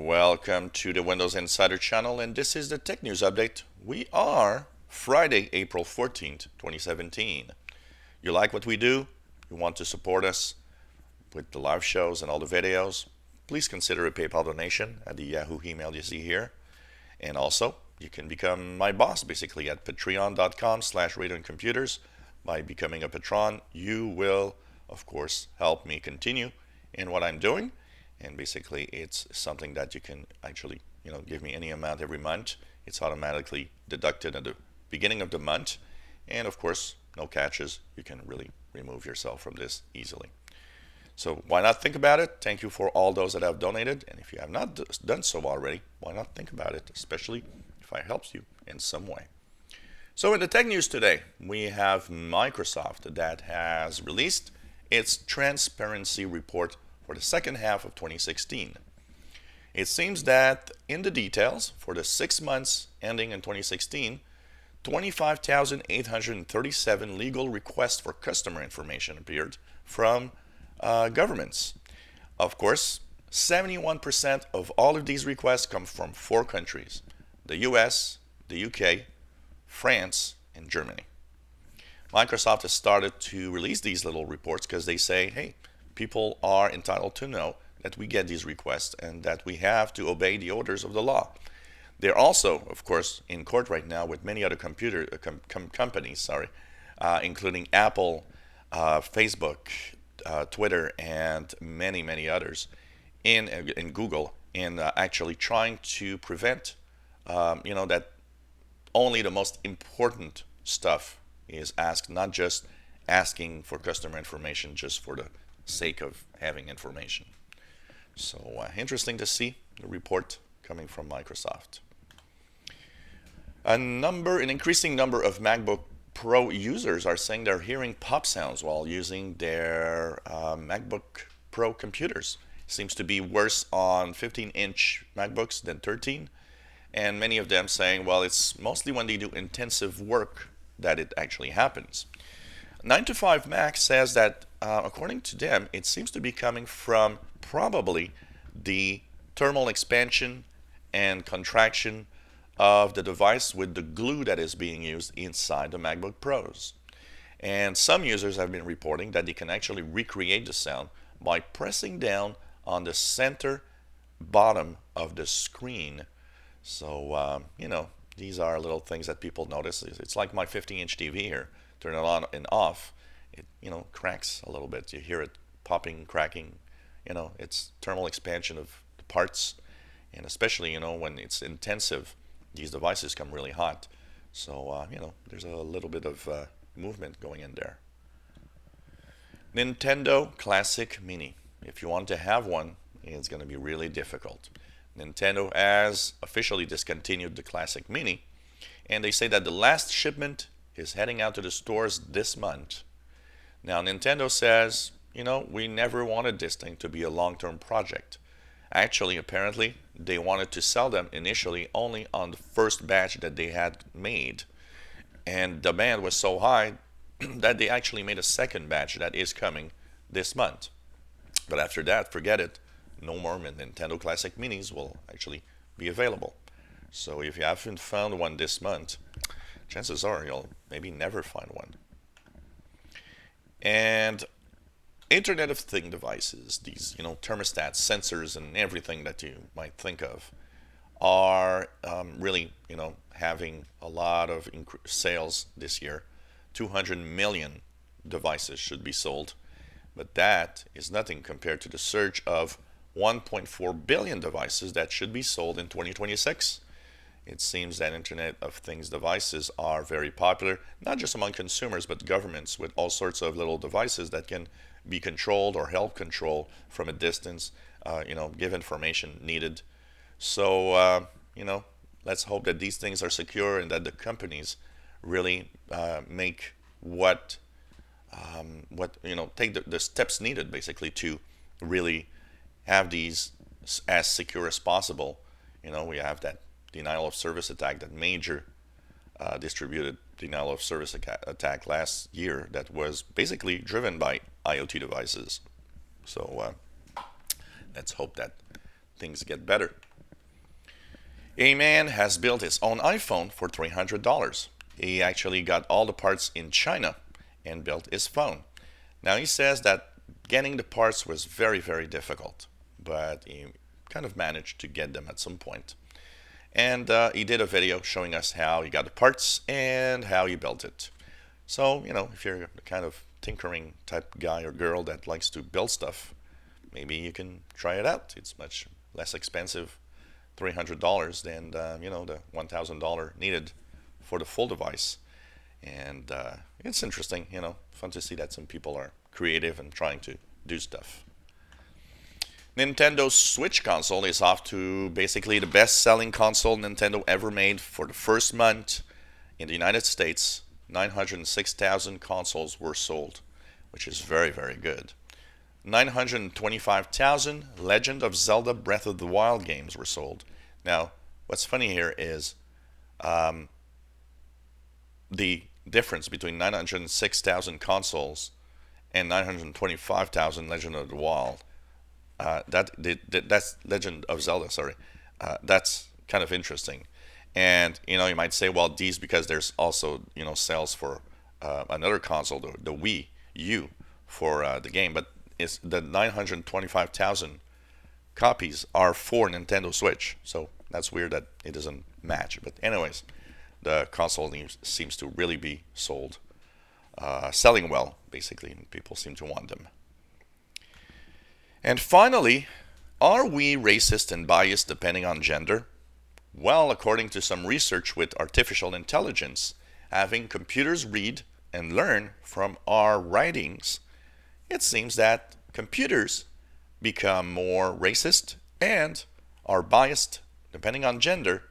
Welcome to the Windows Insider channel, and this is the Tech News Update. We are Friday, April 14th, 2017. You like what we do? You want to support us with the live shows and all the videos? Please consider a PayPal donation at the Yahoo email you see here. And also, you can become my boss basically at patreon.com/radioandcomputers. By becoming a patron, you will, of course, help me continue in what I'm doing. And basically, it's something that you can actually, give me any amount every month. It's automatically deducted at the beginning of the month. And of course, no catches. You can really remove yourself from this easily. So why not think about it? Thank you for all those that have donated. And if you have not done so already, why not think about it, especially if it helps you in some way. So in the tech news today, we have Microsoft that has released its transparency report for the second half of 2016. It seems that in the details, for the 6 months ending in 2016, 25,837 legal requests for customer information appeared from governments. Of course, 71% of all of these requests come from 4 countries: the US, the UK, France, and Germany. Microsoft has started to release these little reports because they say, hey, people are entitled to know that we get these requests and that we have to obey the orders of the law. They're also, of course, in court right now with many other companies, including Apple, Facebook, Twitter, and many, many others, in Google, in actually trying to prevent, that only the most important stuff is asked, not just asking for customer information just for the sake of having information. So interesting to see the report coming from Microsoft. An increasing number of MacBook Pro users are saying they're hearing pop sounds while using their MacBook Pro computers. Seems to be worse on 15-inch MacBooks than 13, and many of them saying, well, it's mostly when they do intensive work that it actually happens. 9to5Mac says that according to them, it seems to be coming from probably the thermal expansion and contraction of the device with the glue that is being used inside the MacBook Pros. And some users have been reporting that they can actually recreate the sound by pressing down on the center bottom of the screen. So, these are little things that people notice. It's like my 50-inch TV here. Turn it on and off, it cracks a little bit. You hear it popping, cracking. It's thermal expansion of the parts, and especially when it's intensive, these devices come really hot. So there's a little bit of movement going in there. Nintendo Classic Mini. If you want to have one, it's going to be really difficult. Nintendo has officially discontinued the Classic Mini, and they say that the last shipment is heading out to the stores this month. Now, Nintendo says, we never wanted this thing to be a long-term project. Actually, apparently, they wanted to sell them initially only on the first batch that they had made. And demand was so high that they actually made a second batch that is coming this month. But after that, forget it. No more Nintendo Classic Minis will actually be available. So if you haven't found one this month, chances are you'll maybe never find one. And Internet of Things devices, these thermostats, sensors, and everything that you might think of, are really having a lot of sales this year. 200 million devices should be sold, but that is nothing compared to the surge of 1.4 billion devices that should be sold in 2026. It seems that Internet of Things devices are very popular, not just among consumers, but governments, with all sorts of little devices that can be controlled or help control from a distance, give information needed. So, let's hope that these things are secure and that the companies really make take the steps needed basically to really have these as secure as possible. We have that denial of service attack, that major distributed denial of service attack last year that was basically driven by IoT devices. So let's hope that things get better A man has built his own iPhone for $300. He actually got all the parts in China and built his phone. Now he says that getting the parts was very, very difficult, but he kind of managed to get them at some point. And he did a video showing us how he got the parts and how he built it. So, if you're the kind of tinkering type guy or girl that likes to build stuff, maybe you can try it out. It's much less expensive, $300, than the $1,000 needed for the full device. And it's interesting, fun to see that some people are creative and trying to do stuff. Nintendo's Switch console is off to basically the best-selling console Nintendo ever made for the first month. In the United States, 906,000 consoles were sold, which is very, very good. 925,000 Legend of Zelda Breath of the Wild games were sold. Now, what's funny here is the difference between 906,000 consoles and 925,000 Legend of the Wild. That's Legend of Zelda, sorry. That's kind of interesting. And, you might say, well, these because there's also, sales for another console, the Wii U, for the game. But it's the 925,000 copies are for Nintendo Switch. So that's weird that it doesn't match. But anyways, the console seems to really be selling well, basically. People seem to want them. And finally, are we racist and biased depending on gender? Well, according to some research with artificial intelligence, having computers read and learn from our writings, it seems that computers become more racist and are biased depending on gender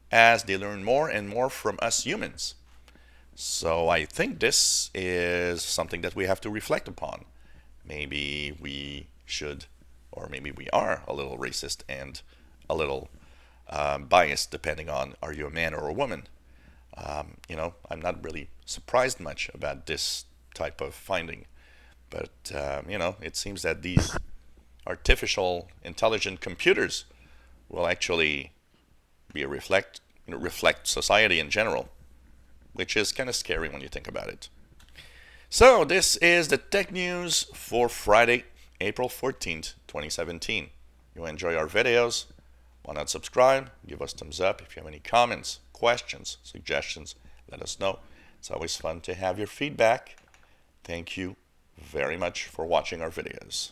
as they learn more and more from us humans. So I think this is something that we have to reflect upon. Maybe we should, or maybe we are a little racist and a little biased depending on, are you a man or a woman? I'm not really surprised much about this type of finding, but it seems that these artificial intelligent computers will actually reflect society in general, which is kind of scary when you think about it. So this is the tech news for Friday, April 14th, 2017. You enjoy our videos? Why not subscribe? Give us thumbs up. If you have any comments, questions, suggestions, let us know. It's always fun to have your feedback. Thank you very much for watching our videos.